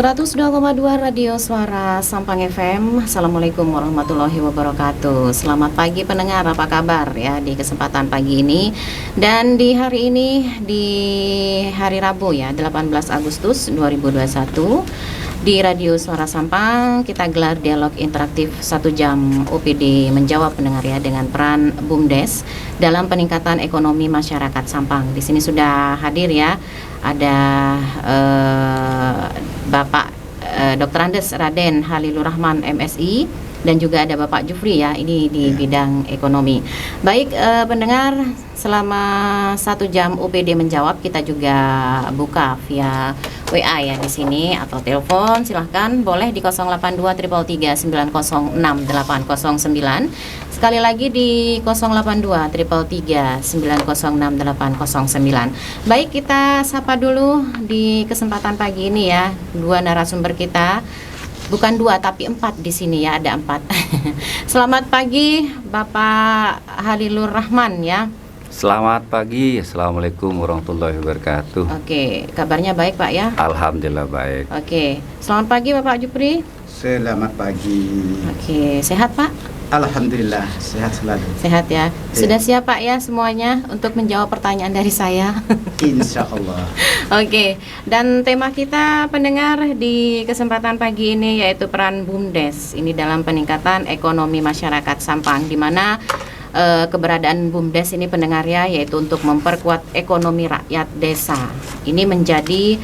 102,2 Radio Suara Sampang FM. Assalamualaikum warahmatullahi wabarakatuh. Selamat pagi pendengar, apa kabar ya di kesempatan pagi ini. Dan di hari ini, di hari Rabu ya, 18 Agustus 2021, di Radio Suara Sampang kita gelar dialog interaktif 1 jam OPD menjawab pendengar ya, dengan peran BUMDes dalam peningkatan ekonomi masyarakat Sampang. Di sini sudah hadir ya, ada Bapak Dr. Andes Raden Halilur Rahman MSI, dan juga ada Bapak Jufri ya, ini di bidang ekonomi. Baik pendengar, selama 1 jam UPD menjawab, kita juga buka via WA ya di sini atau telepon. Silahkan boleh di 082 333 906 809. Sekali lagi di 082 333 906 809. Baik, kita sapa dulu di kesempatan pagi ini ya, dua narasumber kita. Bukan 2 tapi 4 di sini ya, ada 4. Selamat pagi Bapak Halilur Rahman ya. Selamat pagi, Assalamualaikum warahmatullahi wabarakatuh. Oke, kabarnya baik Pak ya? Alhamdulillah baik. Oke, selamat pagi Bapak Jupri. Selamat pagi. Oke, sehat Pak? Alhamdulillah, sehat selalu. Sehat ya. Sudah siap Pak ya semuanya untuk menjawab pertanyaan dari saya? Insya Allah. Oke, dan tema kita pendengar di kesempatan pagi ini yaitu peran BUMDes ini dalam peningkatan ekonomi masyarakat Sampang, di mana keberadaan BUMDes ini pendengar ya, yaitu untuk memperkuat ekonomi rakyat desa. Ini menjadi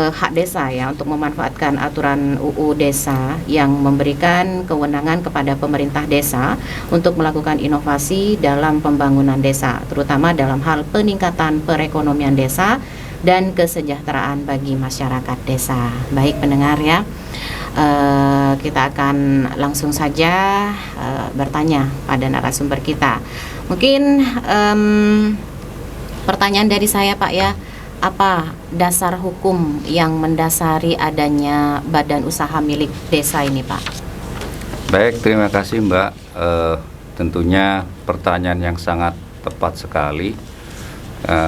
hak desa ya, untuk memanfaatkan aturan UU Desa yang memberikan kewenangan kepada pemerintah desa untuk melakukan inovasi dalam pembangunan desa, terutama dalam hal peningkatan perekonomian desa dan kesejahteraan bagi masyarakat desa. Baik pendengar ya, kita akan langsung saja bertanya pada narasumber kita. Mungkin pertanyaan dari saya Pak ya, apa dasar hukum yang mendasari adanya badan usaha milik desa ini Pak? Baik, terima kasih Mbak. Tentunya pertanyaan yang sangat tepat sekali,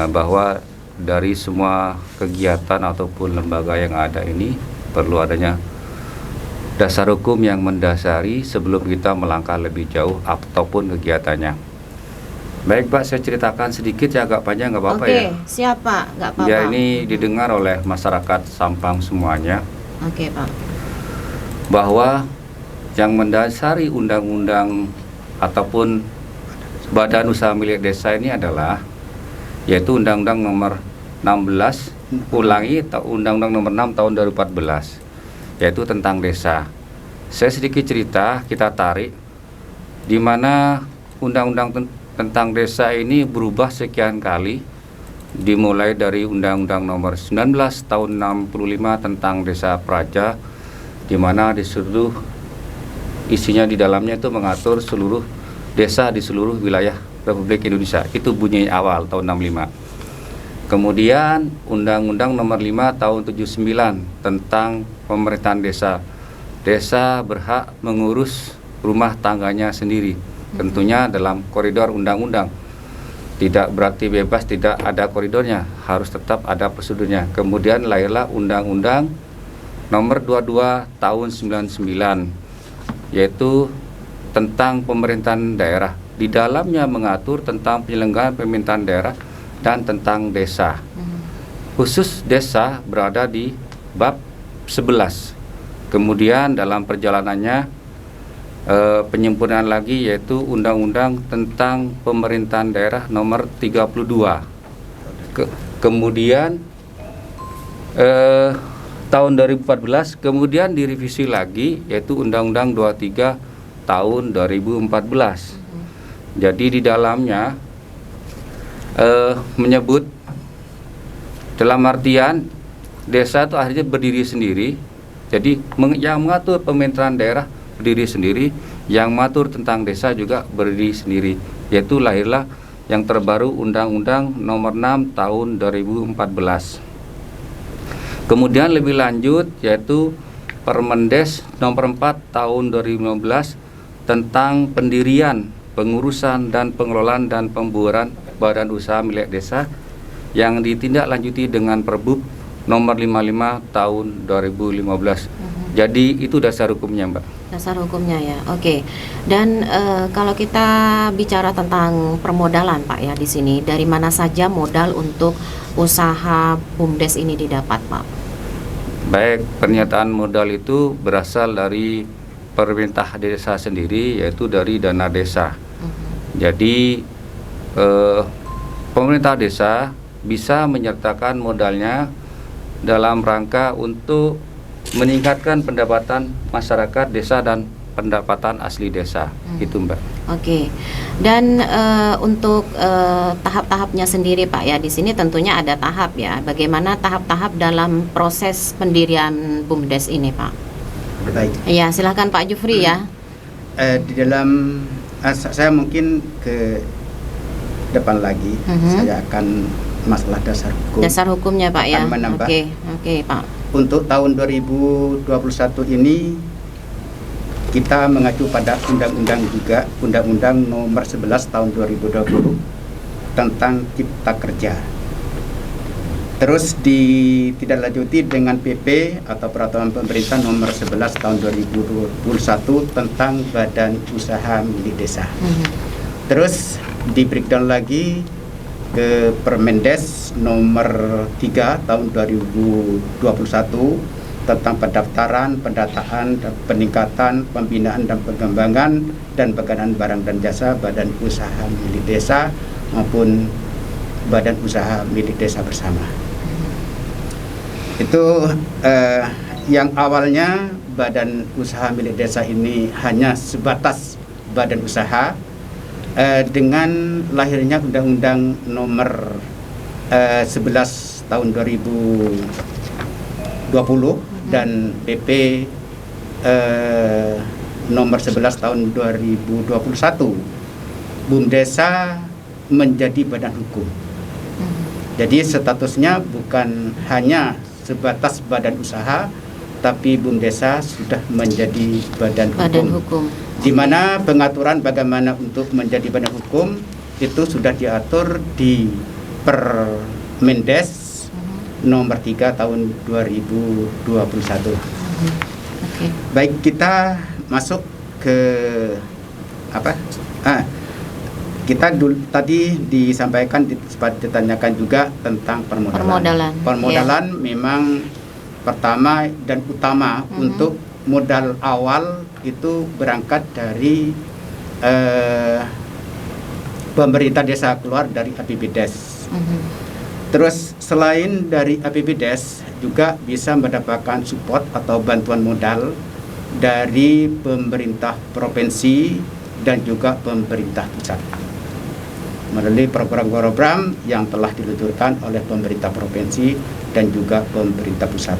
bahwa dari semua kegiatan ataupun lembaga yang ada ini perlu adanya dasar hukum yang mendasari sebelum kita melangkah lebih jauh ataupun kegiatannya. Baik Pak, saya ceritakan sedikit ya, agak panjang nggak apa-apa ya. Oke, siap Pak, nggak apa-apa. Ya, ini didengar oleh masyarakat Sampang semuanya. Oke Pak. Bahwa yang mendasari undang-undang ataupun badan usaha milik desa ini adalah yaitu Undang-Undang Nomor 16 Undang-Undang Nomor 6 Tahun 2014, yaitu tentang desa. Saya sedikit cerita, kita tarik di mana undang-undang tentang desa ini berubah sekian kali, dimulai dari Undang-Undang Nomor 19 Tahun 65 tentang Desa Praja, di mana disuruh isinya di dalamnya itu mengatur seluruh desa di seluruh wilayah Republik Indonesia. Itu bunyi awal tahun 65. Kemudian Undang-Undang Nomor 5 Tahun 79 tentang pemerintahan desa. Desa berhak mengurus rumah tangganya sendiri, tentunya dalam koridor undang-undang. Tidak berarti bebas, tidak ada koridornya, harus tetap ada prosedurnya. Kemudian lahirlah Undang-Undang Nomor 22 Tahun 99, yaitu tentang pemerintahan daerah. Di dalamnya mengatur tentang penyelenggaraan pemerintahan daerah dan tentang desa. Khusus desa berada di bab 11. Kemudian dalam perjalanannya penyempurnaan lagi, yaitu Undang-Undang tentang pemerintahan daerah Nomor 32. Kemudian tahun 2014 kemudian direvisi lagi, yaitu Undang-Undang 23 tahun 2014. Jadi di dalamnya menyebut dalam artian desa itu akhirnya berdiri sendiri. Jadi yang mengatur pemerintahan daerah berdiri sendiri, yang mengatur tentang desa juga berdiri sendiri, yaitu lahirlah yang terbaru Undang-Undang Nomor 6 Tahun 2014. Kemudian lebih lanjut yaitu Permendes Nomor 4 Tahun 2015 tentang pendirian, pengurusan dan pengelolaan dan pembubaran badan usaha milik desa, yang ditindaklanjuti dengan Perbup nomor 55 tahun 2015. Jadi itu dasar hukumnya, Mbak. Dasar hukumnya ya, oke. Dan kalau kita bicara tentang permodalan Pak ya di sini, dari mana saja modal untuk usaha BUMDes ini didapat Pak? Baik, pernyataan modal itu berasal dari pemerintah desa sendiri, yaitu dari dana desa. Jadi pemerintah desa bisa menyertakan modalnya dalam rangka untuk meningkatkan pendapatan masyarakat desa dan pendapatan asli desa. Itu, Mbak. Oke. Dan untuk tahap-tahapnya sendiri Pak ya, di sini tentunya ada tahap ya. Bagaimana tahap-tahap dalam proses pendirian BUMDes ini Pak? Baik. Ya, silakan Pak Jufri ya. Di dalam saya mungkin ke depan lagi, saya akan masalah dasar hukum. Dasar hukumnya Pak ya. Akan menambah. Oke Pak. Untuk tahun 2021 ini kita mengacu pada undang-undang juga, Undang-Undang Nomor 11 Tahun 2020 tentang Cipta Kerja. Terus ditindaklanjuti dengan PP atau Peraturan Pemerintah Nomor 11 Tahun 2021 tentang Badan Usaha Milik Desa. Terus di breakdown lagi ke Permendes Nomor 3 Tahun 2021 tentang pendaftaran, pendataan, dan peningkatan, pembinaan dan pengembangan dan pengadaan barang dan jasa badan usaha milik desa maupun badan usaha milik desa bersama. Itu yang awalnya badan usaha milik desa ini hanya sebatas badan usaha, dengan lahirnya Undang-Undang Nomor 11 Tahun 2020 dan PP Nomor 11 Tahun 2021, BUMDesa menjadi badan hukum. Jadi statusnya bukan hanya sebatas badan usaha, tapi BUMDesa sudah menjadi badan hukum. Di mana pengaturan bagaimana untuk menjadi badan hukum itu sudah diatur di Permendes Nomor 3 Tahun 2021. Oke. Baik, kita masuk ke apa? Kita dulu tadi disampaikan sempat ditanyakan juga tentang permodalan. Permodalan memang pertama dan utama untuk modal awal itu berangkat dari pemerintah desa keluar dari APBDes. Terus selain dari APBDes juga bisa mendapatkan support atau bantuan modal dari pemerintah provinsi dan juga pemerintah pusat melalui program-program yang telah diluncurkan oleh pemerintah provinsi dan juga pemerintah pusat.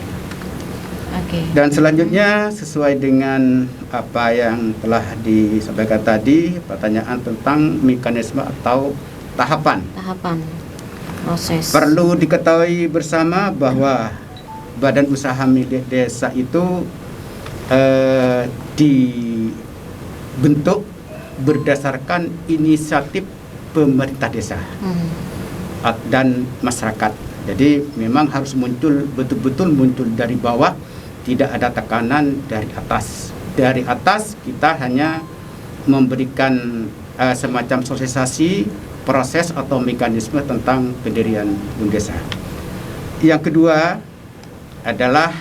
Dan selanjutnya sesuai dengan apa yang telah disampaikan tadi, pertanyaan tentang mekanisme atau tahapan proses. Perlu diketahui bersama bahwa badan usaha milik desa itu dibentuk berdasarkan inisiatif pemerintah desa dan masyarakat. Jadi memang harus betul-betul muncul dari bawah, tidak ada tekanan dari atas. Dari atas kita hanya memberikan semacam sosialisasi proses atau mekanisme tentang pendirian BUMDesa. Yang kedua adalah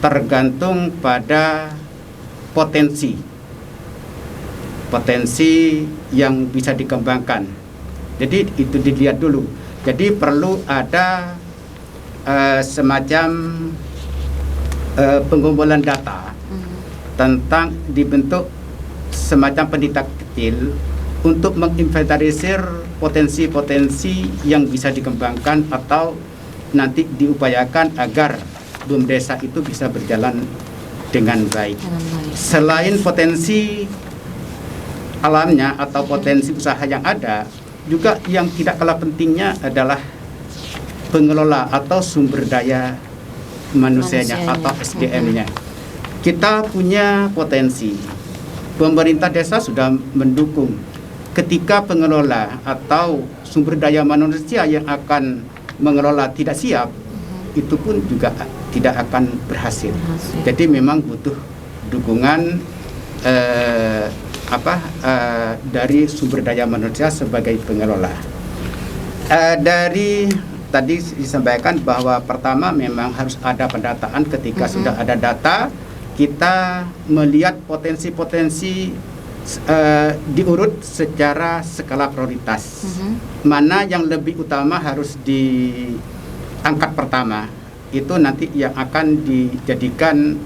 tergantung pada potensi yang bisa dikembangkan. Jadi itu dilihat dulu. Jadi perlu ada semacam pengumpulan data tentang dibentuk semacam penitia kecil untuk menginventarisir potensi-potensi yang bisa dikembangkan atau nanti diupayakan agar BUMDesa itu bisa berjalan dengan baik. Selain potensi alamnya atau potensi usaha yang ada, juga yang tidak kalah pentingnya adalah pengelola atau sumber daya manusianya atau SDM-nya. Kita punya potensi. Pemerintah desa sudah mendukung. Ketika pengelola atau sumber daya manusia yang akan mengelola tidak siap, itu pun juga tidak akan berhasil. Jadi memang butuh dukungan dari sumber daya manusia sebagai pengelola. Dari tadi disampaikan bahwa pertama memang harus ada pendataan. Ketika sudah ada data, kita melihat potensi-potensi diurut secara skala prioritas. Mana yang lebih utama harus diangkat pertama. Itu nanti yang akan dijadikan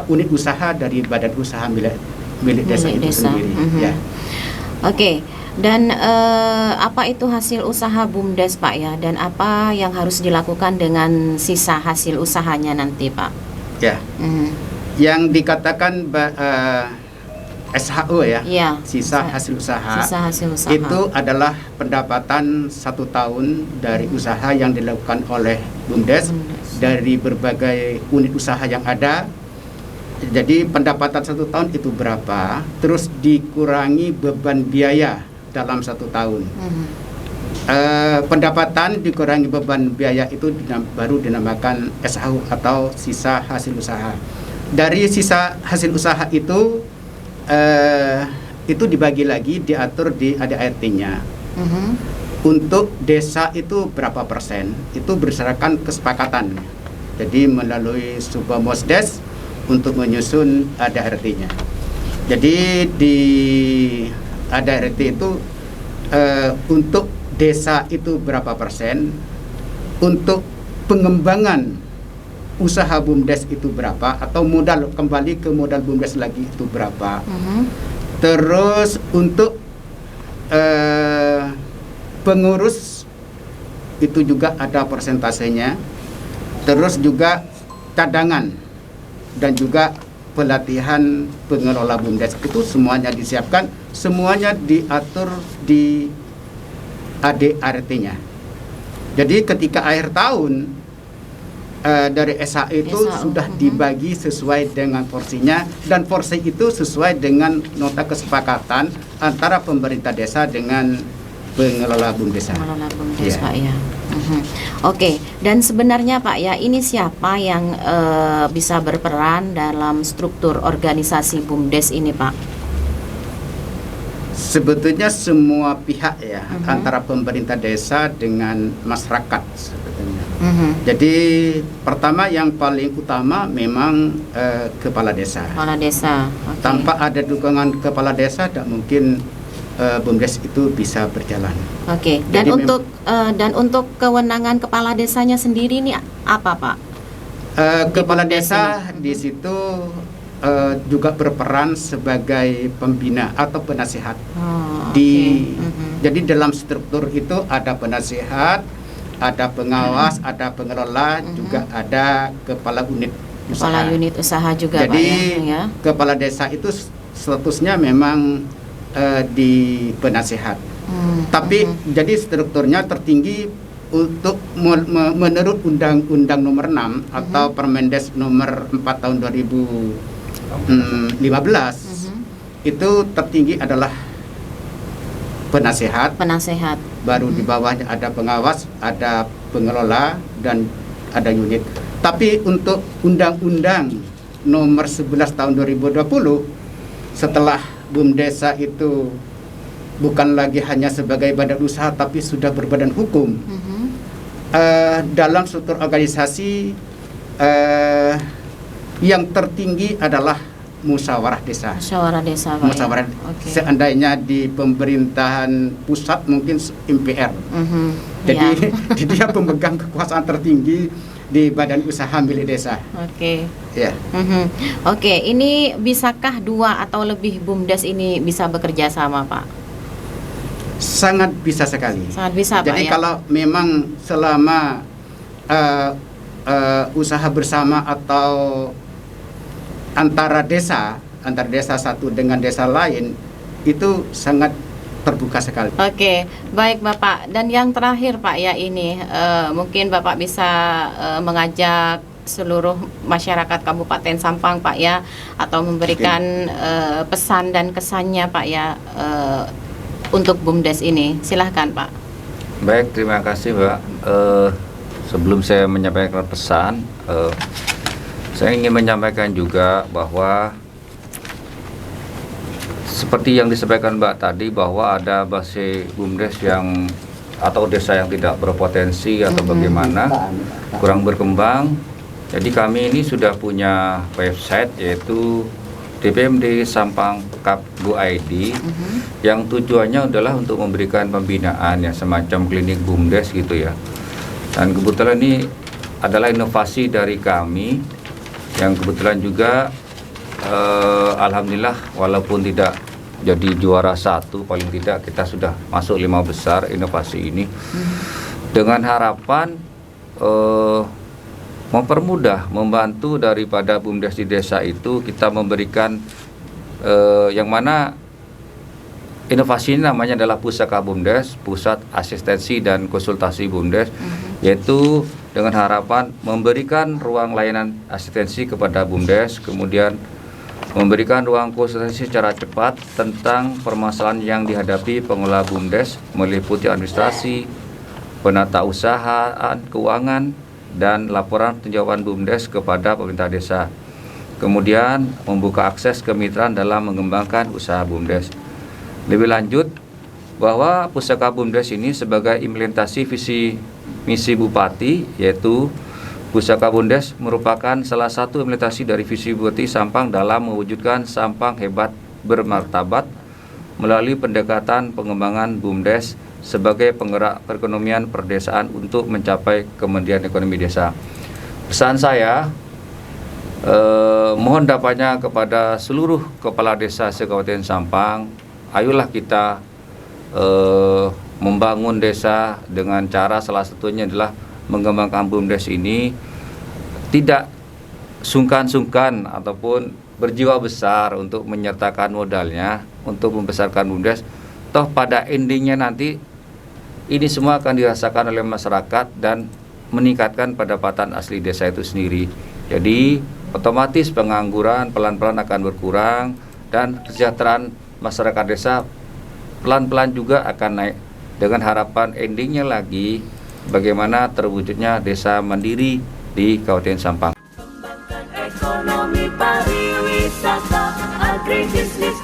unit usaha dari badan usaha milik desa itu sendiri. Ya. Oke. Dan apa itu hasil usaha BUMDes Pak ya? Dan apa yang harus dilakukan dengan sisa hasil usahanya nanti Pak? Ya. Yang dikatakan SHU ya, sisa hasil usaha. Sisa hasil usaha. Itu adalah pendapatan 1 tahun dari usaha yang dilakukan oleh BUMDes dari berbagai unit usaha yang ada. Jadi pendapatan 1 tahun itu berapa? Terus dikurangi beban biaya dalam 1 tahun. Pendapatan dikurangi beban biaya itu baru dinamakan SHU atau sisa hasil usaha. Dari sisa hasil usaha itu dibagi lagi, diatur di ADART-nya. Untuk desa itu berapa persen? Itu berdasarkan kesepakatan. Jadi melalui Subbamusdes untuk menyusun ADART-nya. Jadi di ADART itu untuk desa itu berapa persen, untuk pengembangan usaha BUMDes itu berapa, atau modal kembali ke modal BUMDes lagi itu berapa. Terus untuk pengurus itu juga ada persentasenya. Terus juga cadangan dan juga pelatihan pengelola BUMDes itu semuanya disiapkan, semuanya diatur di ADART-nya. Jadi ketika akhir tahun dari SHU itu sudah dibagi sesuai dengan porsinya, dan porsi itu sesuai dengan nota kesepakatan antara pemerintah desa dengan pengelola BUMDes. Pengelola BUMDes Pak ya. Oke, dan sebenarnya Pak ya, ini siapa yang bisa berperan dalam struktur organisasi BUMDes ini Pak? Sebetulnya semua pihak ya, antara pemerintah desa dengan masyarakat sebetulnya. Jadi pertama yang paling utama memang kepala desa. Kepala desa. Okay. Tanpa ada dukungan kepala desa, tidak mungkin BUMDes itu bisa berjalan. Oke. Dan untuk kewenangan kepala desanya sendiri ini apa Pak? Kepala desa di situ juga berperan sebagai pembina atau penasihat. Jadi dalam struktur itu ada penasihat, ada pengawas, ada pengelola, juga ada kepala unit usaha. Kepala unit usaha juga. Jadi Pak, ya? Kepala desa itu statusnya memang di penasihat. Tapi jadi strukturnya tertinggi untuk menurut Undang-Undang Nomor 6 atau Permendes Nomor 4 tahun 2015 itu tertinggi adalah penasehat. Baru di bawahnya ada pengawas, ada pengelola, dan ada unit. Tapi untuk Undang-Undang Nomor 11 tahun 2020, setelah BUMDes itu bukan lagi hanya sebagai badan usaha tapi sudah berbadan hukum, dalam struktur organisasi yang tertinggi adalah musyawarah desa. Musyawarah. Okay. Seandainya di pemerintahan pusat mungkin MPR. Jadi dia pemegang kekuasaan tertinggi di badan usaha milik desa. Oke. Oke, ini bisakah 2 atau lebih BUMDes ini bisa bekerja sama, Pak? Sangat bisa sekali. Sangat bisa, Pak. Jadi kalau memang selama usaha bersama atau antara desa satu dengan desa lain itu sangat terbuka sekali. Oke, baik Bapak. Dan yang terakhir Pak ya, ini mungkin Bapak bisa mengajak seluruh masyarakat Kabupaten Sampang Pak ya, atau memberikan pesan dan kesannya Pak ya untuk BUMDes ini. Silahkan Pak. Baik, terima kasih Mbak. sebelum saya menyampaikan pesan, saya ingin menyampaikan juga bahwa seperti yang disampaikan Mbak tadi, bahwa ada base BUMDes yang atau desa yang tidak berpotensi atau bagaimana, kurang berkembang. Jadi kami ini sudah punya website, yaitu DPMD Sampang Kap.go.id, yang tujuannya adalah untuk memberikan pembinaan ya, semacam klinik BUMDes gitu ya. Dan kebetulan ini adalah inovasi dari kami, yang kebetulan juga alhamdulillah walaupun tidak jadi juara 1, paling tidak kita sudah masuk 5 besar inovasi ini, dengan harapan mempermudah, membantu daripada BUMDes di desa itu. Kita memberikan yang mana inovasi ini namanya adalah Pusaka BUMDes, Pusat Asistensi dan Konsultasi BUMDes, yaitu dengan harapan memberikan ruang layanan asistensi kepada BUMDes, kemudian memberikan ruang konsultasi secara cepat tentang permasalahan yang dihadapi pengelola BUMDes, meliputi administrasi, penata usahaan, keuangan, dan laporan tinjauan BUMDes kepada pemerintah desa. Kemudian membuka akses kemitraan dalam mengembangkan usaha BUMDes. Lebih lanjut, bahwa Pusaka BUMDes ini sebagai implementasi visi misi Bupati, yaitu Pusaka BUMDes merupakan salah satu implementasi dari visi Bupati Sampang dalam mewujudkan Sampang hebat bermartabat melalui pendekatan pengembangan BUMDes sebagai penggerak perekonomian perdesaan untuk mencapai kemandirian ekonomi desa. Pesan saya, mohon dapatnya kepada seluruh kepala desa se-Kabupaten Sampang, ayolah kita membangun desa dengan cara salah satunya adalah mengembangkan BUMDes ini, tidak sungkan-sungkan ataupun berjiwa besar untuk menyertakan modalnya untuk membesarkan BUMDes. Toh pada endingnya nanti ini semua akan dirasakan oleh masyarakat dan meningkatkan pendapatan asli desa itu sendiri. Jadi otomatis pengangguran pelan-pelan akan berkurang dan kesejahteraan masyarakat desa pelan-pelan juga akan naik, dengan harapan endingnya lagi bagaimana terwujudnya desa mandiri di Kabupaten Sampang. Kembangkan ekonomi pariwisata, agribisnis